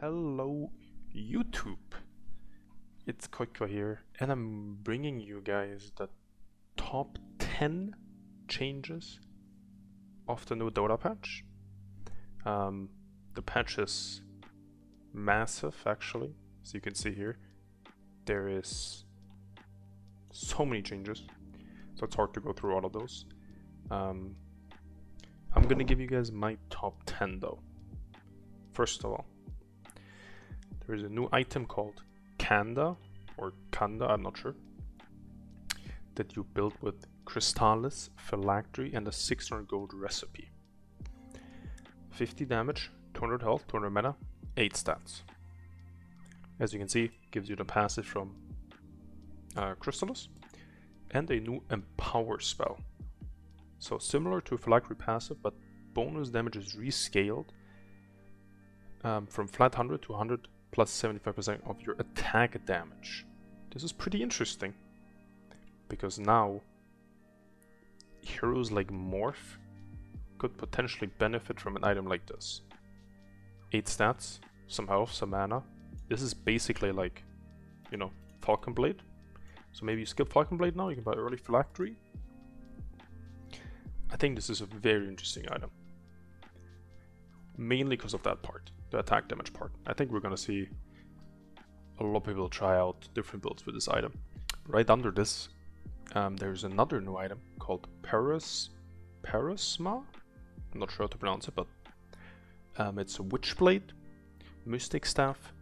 Hello YouTube, it's Qojqva here, and I'm bringing you guys the top 10 changes of the new Dota patch. The patch is massive actually, as you can see here. There is so many changes, so it's hard to go through all of those. I'm gonna give you guys my top 10 though. First of all, there is a new item called Kanda, or Kanda, I'm not sure, that you build with Crystallis, Phylactery, and a 600 gold recipe. 50 damage, 200 health, 200 mana, 8 stats. As you can see, gives you the passive from Crystallis, and a new Empower spell. So similar to Phylactery passive, but bonus damage is rescaled from flat 100 to 100 plus 75% of your attack damage. This is pretty interesting, because now heroes like Morph could potentially benefit from an item like this. 8 stats, some health, some mana. This is basically like, you know, Falcon Blade. So maybe you skip Falcon Blade now, you can buy early Phylactery. I think this is a very interesting item. Mainly because of that part, the attack damage part. I think we're gonna see a lot of people try out different builds with this item. Right under this, there's another new item called Parasma? I'm not sure how to pronounce it, but it's a Witchblade, Mystic Staff,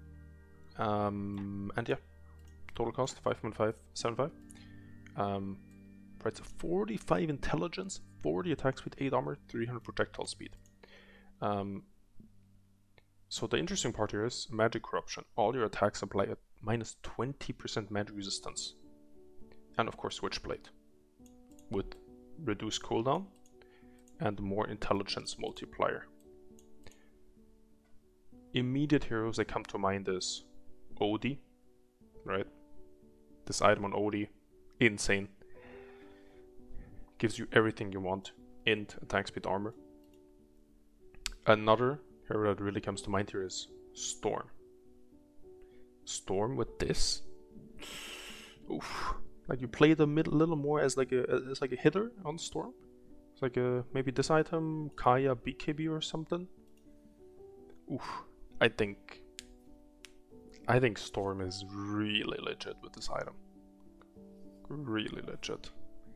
and yeah, total cost 5.575. Provides 45 intelligence, 40 attack speed, 8 armor, 300 projectile speed. So the interesting part here is magic corruption. All your attacks apply at minus 20% magic resistance. And of course Witchblade, with reduced cooldown and more intelligence multiplier. Immediate heroes that come to mind is Odie, right? This item on Odie, insane. Gives you everything you want, int, attack speed, armor. Another hero that really comes to mind here is Storm. Storm with this, oof! Like you play the mid a little more as like a hitter on Storm. It's like maybe this item, Kaya BKB or something. Oof! I think Storm is really legit with this item. Really legit.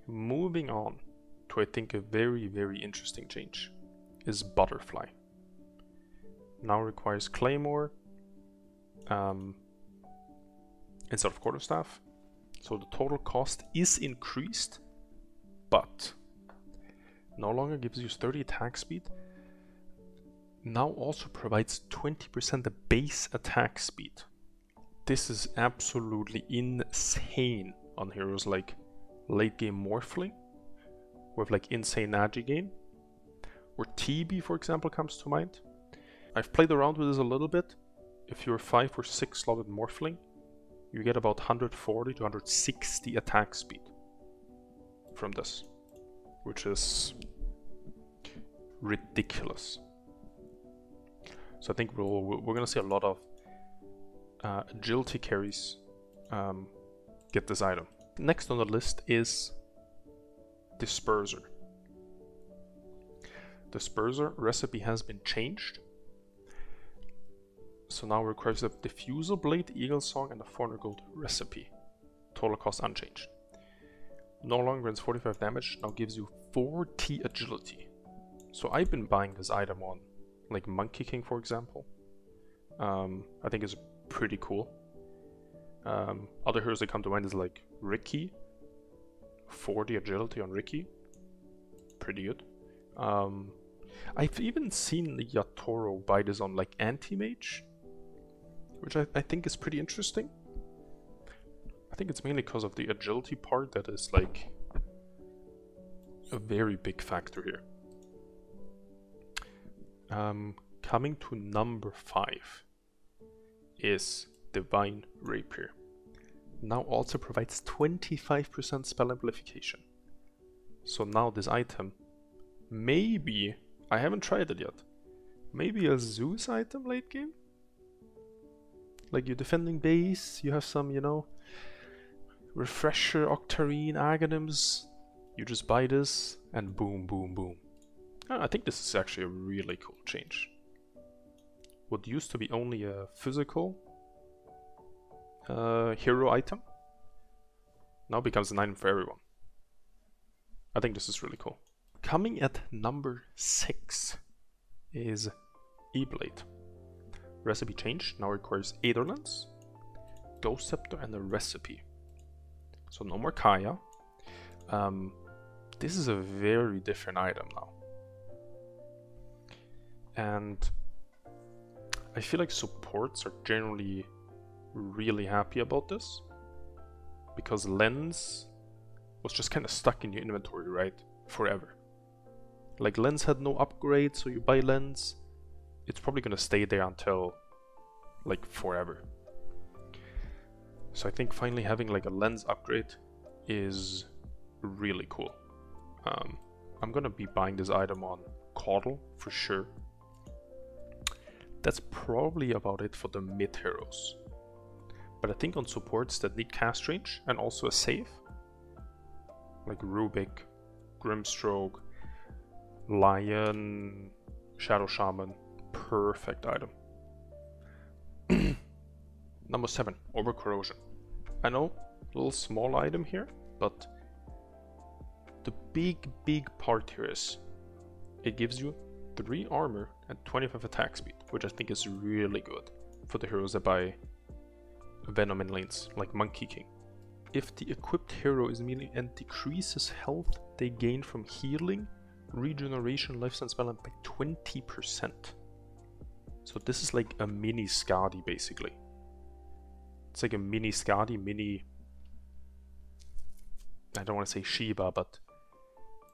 Moving on to I think a very interesting change is Butterfly. Now requires Claymore instead of Quarterstaff. So the total cost is increased, but no longer gives you 30 attack speed. Now also provides 20% the base attack speed. This is absolutely insane on heroes like late game Morphling with like insane Agi gain, or TB for example comes to mind. I've played around with this a little bit. If you're 5 or 6 slotted Morphling, you get about 140 to 160 attack speed from this, which is ridiculous. So I think we're gonna see a lot of agility carries get this item. Next on the list is Disperser. Disperser recipe has been changed. So now requires a Diffusal Blade, Eagle Song, and a 400 gold recipe. Total cost unchanged. No longer grants 45 damage, now gives you 40 agility. So I've been buying this item on like Monkey King for example. I think it's pretty cool. Other heroes that come to mind is like Ricky. 40 agility on Ricky. Pretty good. I've even seen Yatoro buy this on like Anti-Mage, which I think is pretty interesting. I think it's mainly because of the agility part that is like a very big factor here. Coming to number 5 is Divine Rapier. Now also provides 25% spell amplification. So now this item, maybe, I haven't tried it yet, maybe a Zeus item late game? Like you're defending base, you have some, you know, refresher, octarine, aghanims. You just buy this and boom, boom, boom. I think this is actually a really cool change. What used to be only a physical hero item now becomes an item for everyone. I think this is really cool. Coming at number 6 is E-Blade. Recipe change now requires Aetherlance, Ghost Scepter, and a recipe. So no more Kaya. This is a very different item now. And I feel like supports are generally really happy about this, because Lens was just kind of stuck in your inventory, right? Forever. Like Lens had no upgrade, so you buy Lens, it's probably gonna stay there until like forever. So I think finally having like a Lens upgrade is really cool. I'm gonna be buying this item on Caudle for sure. That's probably about it for the mid heroes. But I think on supports that need cast range and also a save, like Rubik, Grimstroke, Lion, Shadow Shaman, perfect item. Number 7, Over Corrosion. I know, a little small item here, but the big part here is it gives you 3 armor and 25 attack speed, which I think is really good for the heroes that buy Venom in lanes, like Monkey King. If the equipped hero is melee and decreases health they gain from healing, regeneration, lifesteal, and spell by 20%. So this is like a mini Skadi basically. It's like a mini Skadi, mini... I don't want to say Shiba, but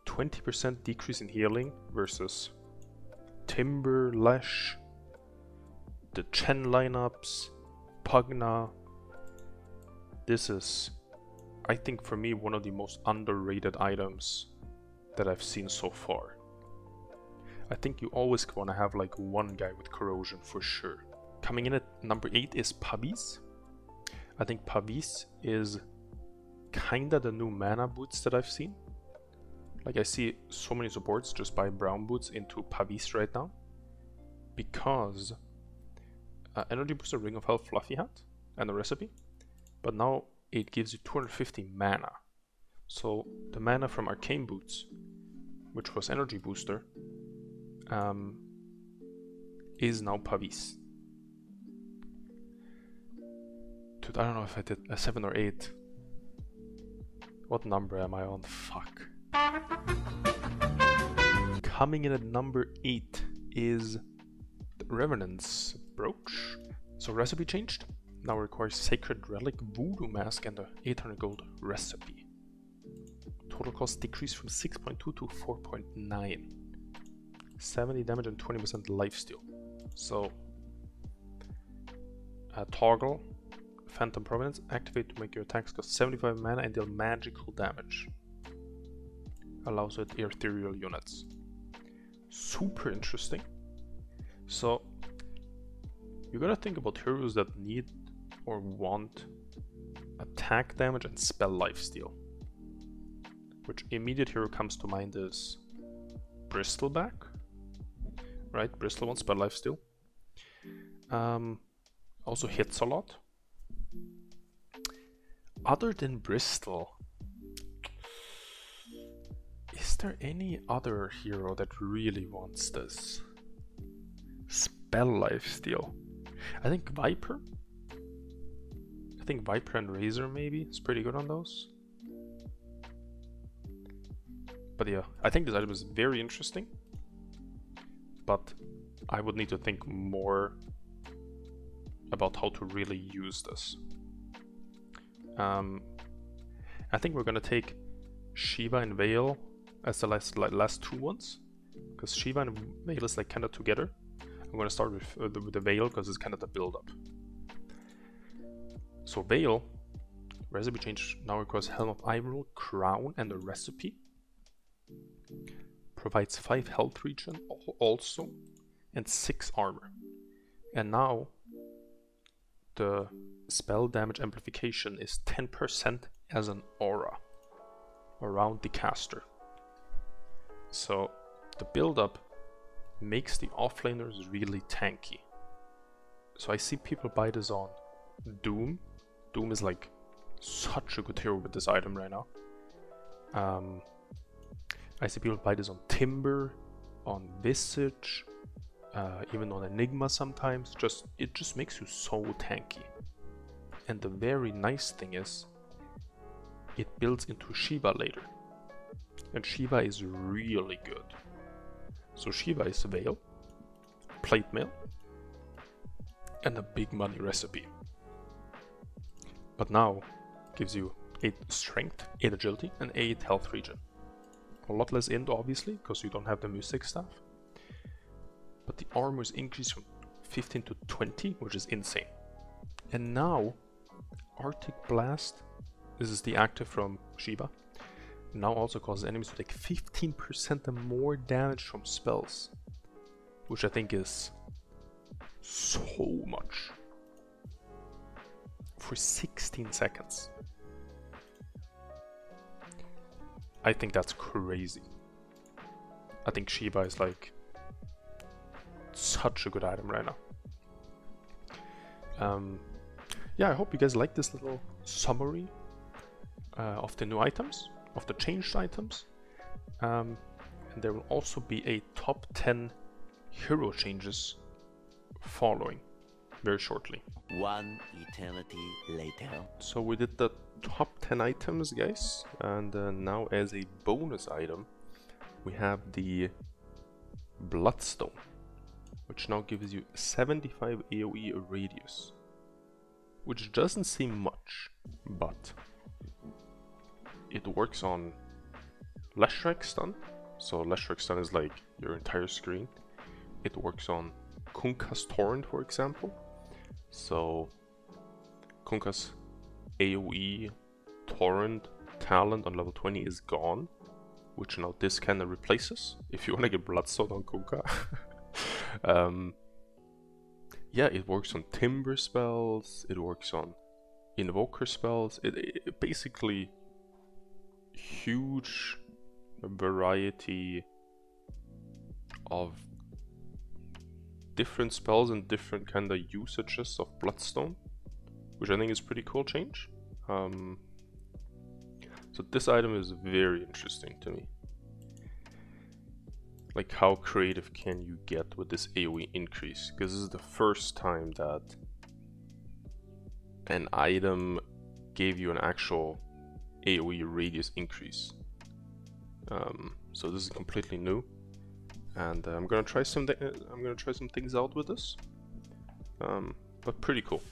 20% decrease in healing versus Timber, Lash, the Chen lineups, Pugna. This is, I think for me, one of the most underrated items that I've seen so far. I think you always want to have like one guy with corrosion for sure. Coming in at number 8 is Pavis. I think Pavis is kinda the new mana boots that I've seen. Like I see so many supports just buy brown boots into Pavis right now. Because Energy Booster, Ring of Health, Fluffy Hat, and a recipe. But now it gives you 250 mana. So the mana from Arcane Boots, which was Energy Booster, is now Pavis. Dude, I don't know if I did a 7 or 8. What number am I on? Fuck. Coming in at number 8 is the Revenant's Brooch. So recipe changed. Now requires Sacred Relic, Voodoo Mask, and a 800 gold recipe. Total cost decreased from 6.2 to 4.9. 70 damage and 20% lifesteal. So toggle Phantom Providence, activate to make your attacks cost 75 mana and deal magical damage. Allows with ethereal units. Super interesting. So you gotta think about heroes that need or want attack damage and spell lifesteal. Which immediate hero comes to mind is Bristleback. Right, Bristle wants spell lifesteal. Also hits a lot. Other than Bristol, is there any other hero that really wants this spell lifesteal? I think Viper. I think Viper and Razor maybe is pretty good on those. But yeah, I think this item is very interesting. But I would need to think more about how to really use this. I think we're gonna take Shiva and Veil as the last two ones, because Shiva and Veil is like kind of together. I'm gonna start with the Veil because it's kind of the build-up. So Veil, recipe change now requires Helm of Ivorel, Crown, and a recipe. Provides 5 health regen also, and 6 armor. And now the spell damage amplification is 10% as an aura around the caster. So the build-up makes the offlaners really tanky. So I see people buy this on Doom. Doom is like such a good hero with this item right now. I see people buy this on Timber, on Visage, even on Enigma sometimes. It just makes you so tanky. And the very nice thing is, it builds into Shiva later. And Shiva is really good. So Shiva is Veil, Plate Mail, and a big money recipe. But now gives you 8 strength, 8 agility, and 8 health regen. A lot less int obviously, because you don't have the music stuff. But the armor is increased from 15 to 20, which is insane. And now, Arctic Blast, this is the active from Shiva, now also causes enemies to take 15% more damage from spells. Which I think is so much. For 16 seconds. I think that's crazy. I think Shiva is like such a good item right now. Yeah, I hope you guys like this little summary of the new items, of the changed items. And there will also be a top 10 hero changes following very shortly. One eternity later. So we did the top 10 items, guys, and now as a bonus item we have the Bloodstone, which now gives you 75 AoE radius, which doesn't seem much, but it works on Leshrac stun. So Leshrac stun is like your entire screen. It works on Kunkka's Torrent, for example. So Kunkka's AoE Torrent talent on level 20 is gone, which now this kind of replaces if you want to get Bloodstone on Qojqva. Yeah, it works on Timber spells, it works on Invoker spells, it basically huge variety of different spells and different kind of usages of Bloodstone, which I think is pretty cool change. So this item is very interesting to me. Like, how creative can you get with this AoE increase? Because this is the first time that an item gave you an actual AoE radius increase. So this is completely new, and I'm gonna try some things out with this. But pretty cool,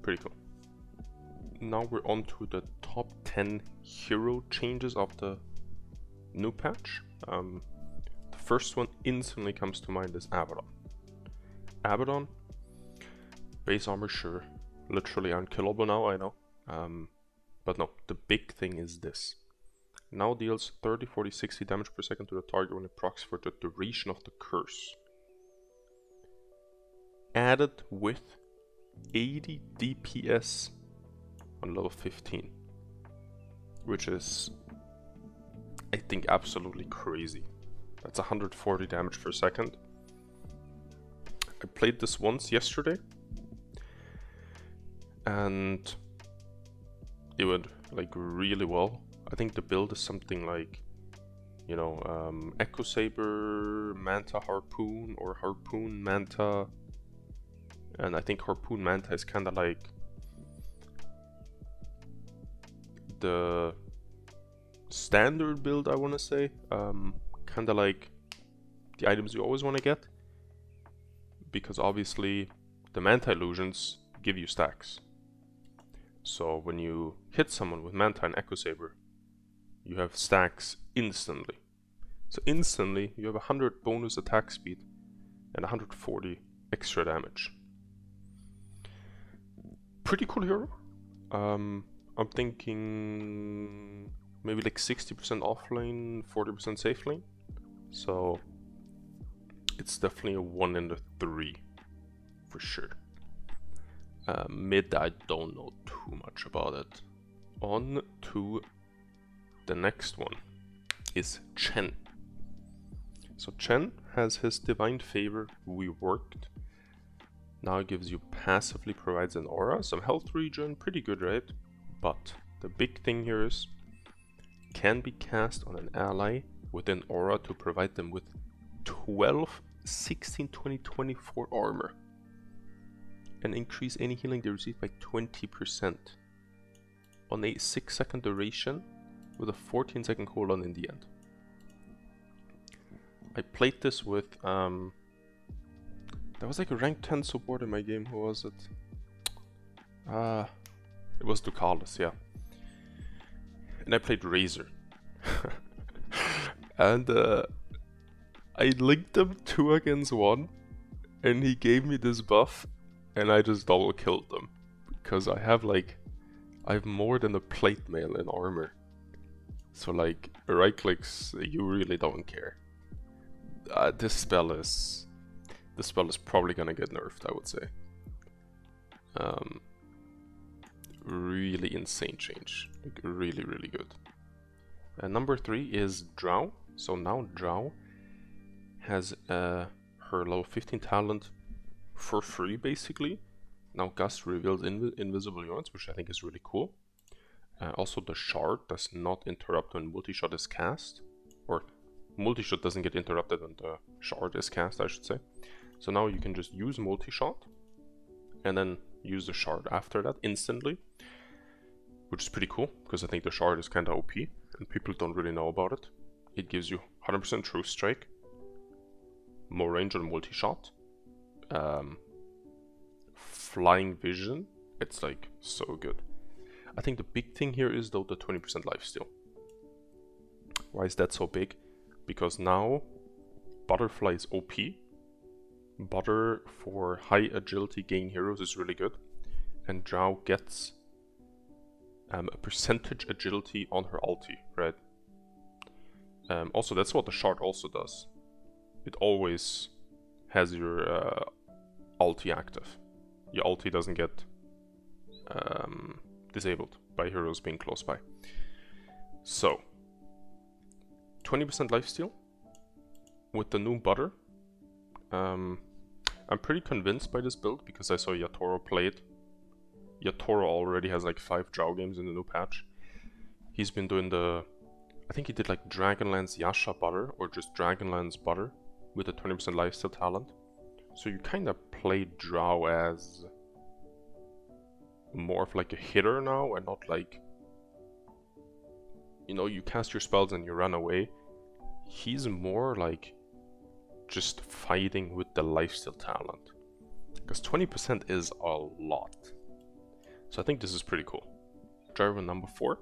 pretty cool. Now we're on to the top 10 hero changes of the new patch. The first one instantly comes to mind is Abaddon. Abaddon, base armor, sure, literally unkillable now, I know. But no, the big thing is this. Now deals 30, 40, 60 damage per second to the target when it procs for the duration of the curse. Added with 80 DPS on level 15. Which is, I think, absolutely crazy. That's 140 damage per second. I played this once yesterday, and it went like really well. I think the build is something like, you know, Echo Saber, Manta Harpoon, or Harpoon Manta. And I think Harpoon Manta is kind of like the standard build, I want to say. Kind of like the items you always want to get, because obviously the Manta illusions give you stacks. So when you hit someone with Manta and Echo Saber, you have stacks instantly. So instantly you have 100 bonus attack speed and 140 extra damage. Pretty cool hero. I'm thinking maybe like 60% offlane, 40% safe lane. So it's definitely a 1 in the 3 for sure. Mid, I don't know too much about it. On to the next one is Chen. So Chen has his Divine Favor reworked. Now it gives you passively provides an aura, some health regen, pretty good, right? But the big thing here is can be cast on an ally with an aura to provide them with 12, 16, 20, 24 armor. And increase any healing they receive by 20% on a 6-second duration with a 14-second cooldown in the end. I played this with there was like a rank 10 support in my game. Who was it? It was Ducalis, yeah. And I played Razor. And I linked them 2 against 1, and he gave me this buff, and I just double killed them because I have more than a plate mail in armor. So like right clicks, you really don't care. This spell is probably gonna get nerfed, I would say. Really insane change, like really good. Number 3 is Drow. So now Drow has her level 15 talent for free, basically. Now Gust reveals invisible units, which I think is really cool. Also the Shard does not interrupt when multi-shot is cast, or multi-shot doesn't get interrupted when the Shard is cast, I should say. So now you can just use multi-shot and then use the Shard after that instantly, which is pretty cool because I think the Shard is kind of OP and people don't really know about it. It gives you 100% true strike, more range on multi-shot, flying vision. It's like so good. I think the big thing here is though the 20% lifesteal. Why is that so big? Because now Butterfly is OP. Butter for high agility gain heroes is really good, and Drow gets a percentage agility on her ulti, right? Also, that's what the Shard also does. It always has your ulti active. Your ulti doesn't get disabled by heroes being close by. So 20% lifesteal with the new Butter. I'm pretty convinced by this build because I saw Yatoro play it. Yatoro already has like 5 Drow games in the new patch. He's been doing I think he did like Dragonlance Yasha Butter or just Dragonlance Butter with a 20% lifesteal talent. So you kind of play Drow as more of like a hitter now and not like, you know, you cast your spells and you run away. He's more like just fighting with the lifesteal talent, because 20% is a lot. So I think this is pretty cool. Driver number 4.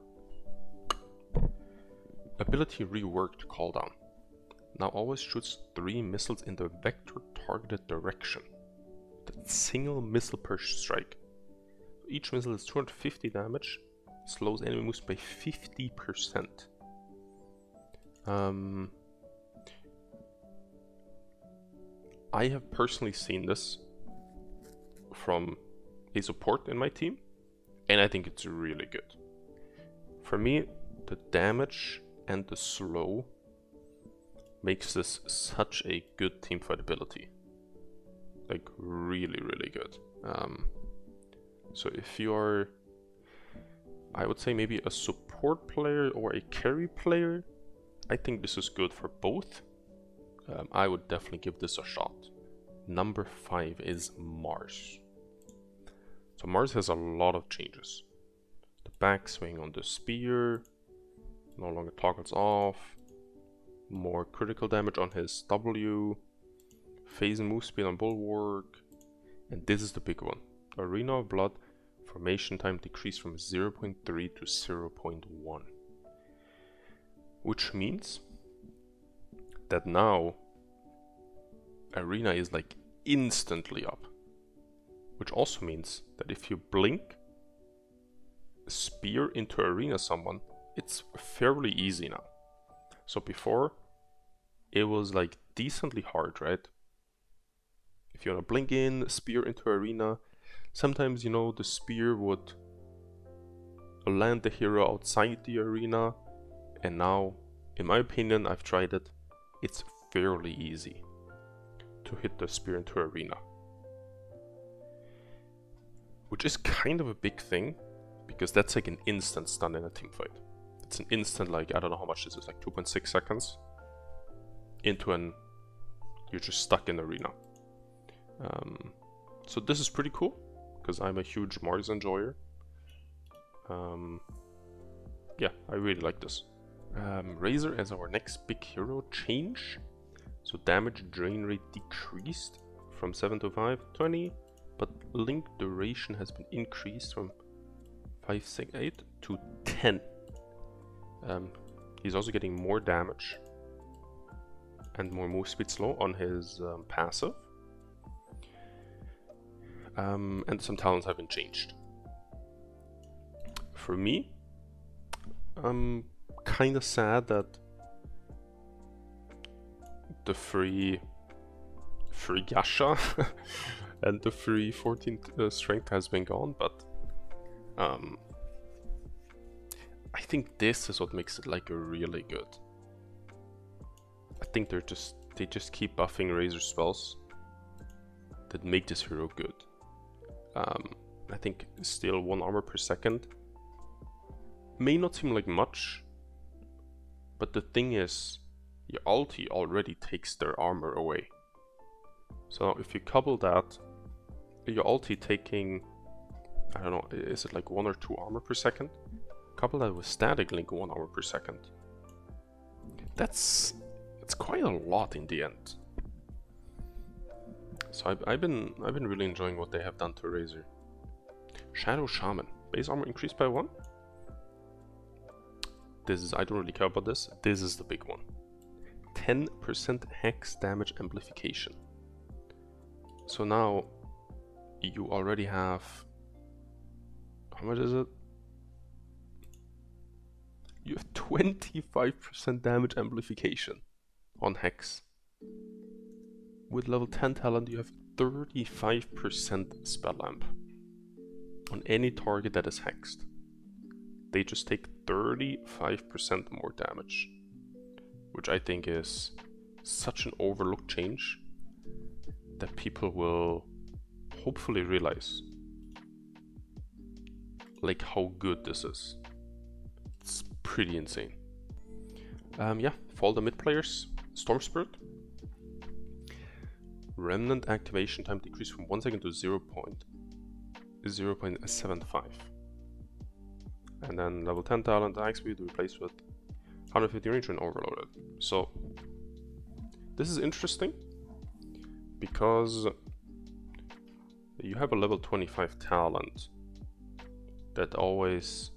Ability reworked cooldown. Now always shoots 3 missiles in the vector targeted direction. That's single missile per strike. Each missile is 250 damage, slows enemy moves by 50%. I have personally seen this from a support in my team, and I think it's really good. For me, the damage and the slow makes this such a good teamfight ability. Like really good. So if you're, I would say maybe a support player or a carry player, I think this is good for both. I would definitely give this a shot. Number 5 is Mars. So Mars has a lot of changes. The backswing on the spear no longer toggles off. More critical damage on his W. Phase and move speed on Bulwark. And this is the big one. Arena of Blood formation time decreased from 0.3 to 0.1. Which means that now Arena is like instantly up. Which also means that if you blink spear into Arena someone, it's fairly easy now. So before it was like decently hard, right? If you wanna blink in, spear into Arena, Sometimes, you know, the spear would land the hero outside the arena, and now, in my opinion, I've tried it, it's fairly easy to hit the spear into arena. Which is kind of a big thing, because that's like an instant stun in a team fight. It's an instant, like, I don't know how much this is, like 2.6 seconds into an, you're just stuck in arena. So this is pretty cool, because I'm a huge Mars enjoyer. Yeah, I really like this. Razor as our next big hero change. So damage drain rate decreased from 7 to 5, 20, but link duration has been increased from 5.8 to 10. He's also getting more damage and more move speed slow on his passive. And some talents have been changed. For me, I'm kind of sad that the free Yasha and the free 14th strength has been gone, but I think this is what makes it like a really good. I think they just keep buffing Razor spells that make this hero good. I think still 1 armor per second may not seem like much, but the thing is, your ulti already takes their armor away. So if you couple that, your ulti taking, I don't know, is it like 1 or 2 armor per second? Couple that with static link 1 armor per second. It's quite a lot in the end. So I've been really enjoying what they have done to Razor. Shadow Shaman, base armor increased by 1. This is, I don't really care about this. This is the big one. 10% hex damage amplification. So now you already have, how much is it? You have 25% damage amplification on hex. With level 10 talent you have 35% spell amp on any target that is hexed. They just take 35% more damage, which I think is such an overlooked change that people will hopefully realize like how good this is. It's pretty insane. Yeah, for all the mid players, Storm Spirit. Remnant activation time decreased from 1 second to 0.75. And then level 10 talent axe speed replaced with 150 range and overloaded. So this is interesting because you have a level 25 talent that always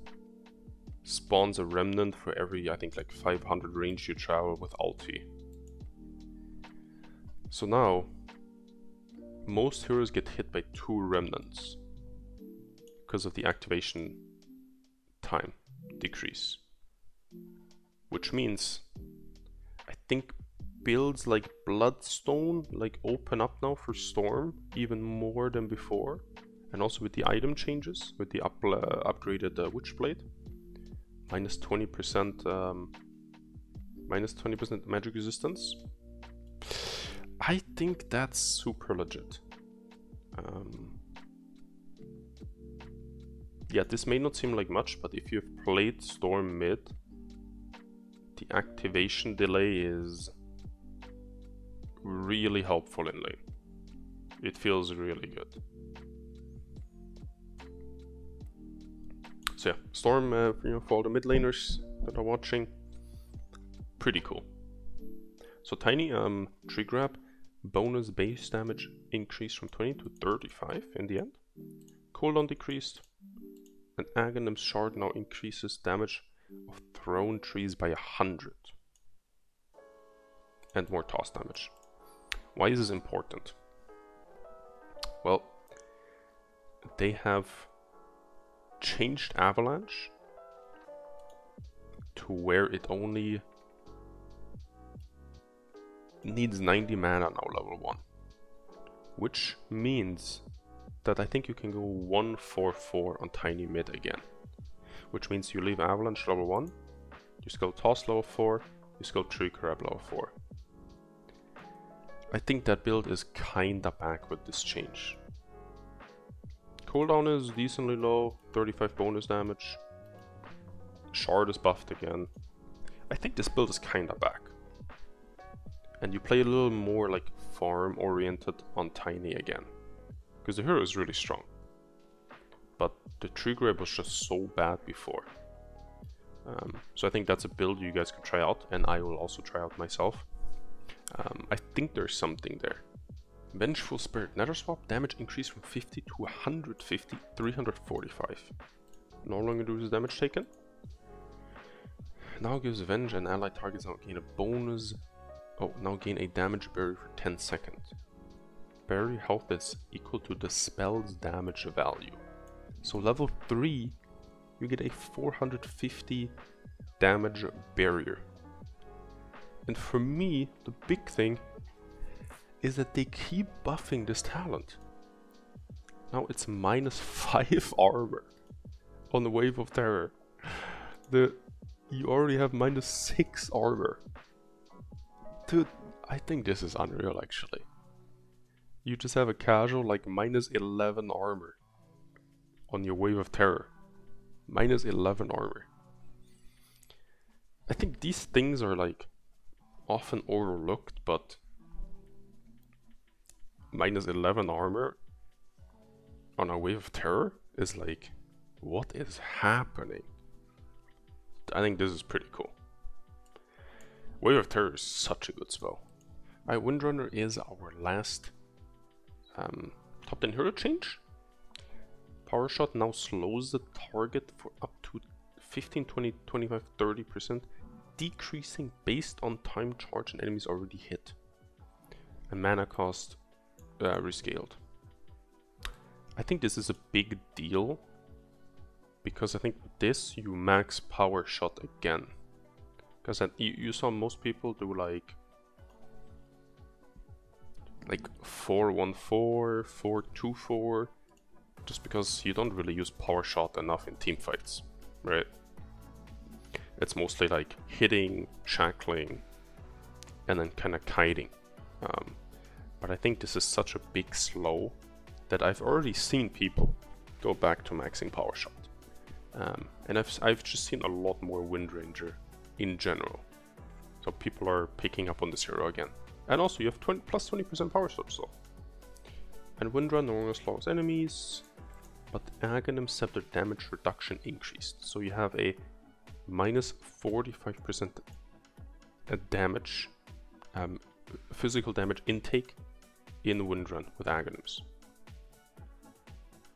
spawns a remnant for every, I think, like 500 range you travel with ulti. So now most heroes get hit by 2 remnants because of the activation time decrease, which means I think builds like Bloodstone like open up now for Storm even more than before, and also with the item changes, with the upgraded Witchblade, minus 20% magic resistance. I think that's super legit. Yeah, this may not seem like much, but if you've played Storm mid, the activation delay is really helpful in lane. It feels really good. So yeah, Storm, you know, for all the mid laners that are watching, pretty cool. So Tiny, tree grab, bonus base damage increased from 20 to 35 in the end. Cooldown decreased. And Aghanim's shard now increases damage of thrown trees by 100. And more toss damage. Why is this important? Well, they have changed Avalanche to where it only needs 90 mana now level 1. Which means that I think you can go 1-4-4 on tiny mid again. Which means you leave avalanche level 1, you skill toss level 4, you skill tree crab level 4. I think that build is kinda back with this change. Cooldown is decently low, 35 bonus damage. Shard is buffed again. I think this build is kinda back. And you play a little more like farm oriented on tiny again. Because the hero is really strong. But the tree grab was just so bad before. So I think that's a build you guys can try out, and I will also try out myself. I think there's something there. Vengeful Spirit, Nether Swap, damage increase from 50 to 150, 345. No longer loses damage taken. Now gives Venge and allied targets now gain a bonus. Oh, now gain a damage barrier for 10 seconds. Barrier health is equal to the spell's damage value. So level 3, you get a 450 damage barrier. And for me, the big thing is that they keep buffing this talent. Now it's -5 armor on the Wave of Terror. You already have -6 armor. Dude, I think this is unreal actually. You just have a casual like -11 armor on your Wave of Terror. -11 armor. I think these things are like often overlooked, but -11 armor on a Wave of Terror is like, what is happening? I think this is pretty cool. Wave of Terror is such a good spell. Windrunner is our last top 10 hero change. Power Shot now slows the target for up to 15, 20, 25, 30%, decreasing based on time charge and enemies already hit. And mana cost rescaled. I think this is a big deal, because I think with this you max Power Shot again. Because you saw most people do like 4-1-4, 4-2-4, just because you don't really use Power Shot enough in team fights, right? It's mostly like hitting, shackling, and then kind of kiting. But I think this is such a big slow that I've already seen people go back to maxing Power Shot. And I've just seen a lot more Wind Ranger in general. So people are picking up on this hero again. And also you have plus 20% Power Shot still. And Windrun no longer slows enemies, but Aghanim Scepter damage reduction increased. So you have a -45% damage, physical damage intake in Windrun with Aghanims.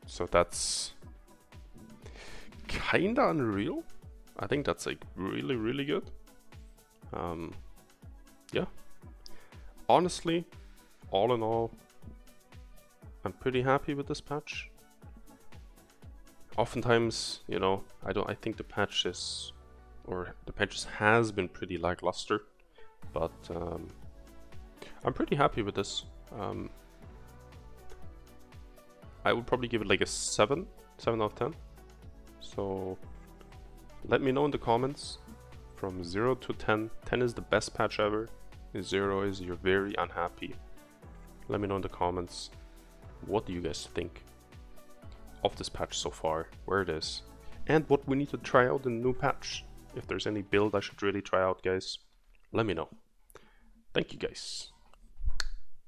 So that's kinda unreal. I think that's like really, really good. Yeah. Honestly, all in all, I'm pretty happy with this patch. Oftentimes, you know, I think the patches has been pretty lackluster, but I'm pretty happy with this. I would probably give it like a 7 out of 10. So let me know in the comments from 0 to 10. 10 is the best patch ever. 0 is you're very unhappy. Let me know in the comments, what do you guys think of this patch so far, where it is, and what we need to try out in the new patch. If there's any build I should really try out, guys, let me know. Thank you guys.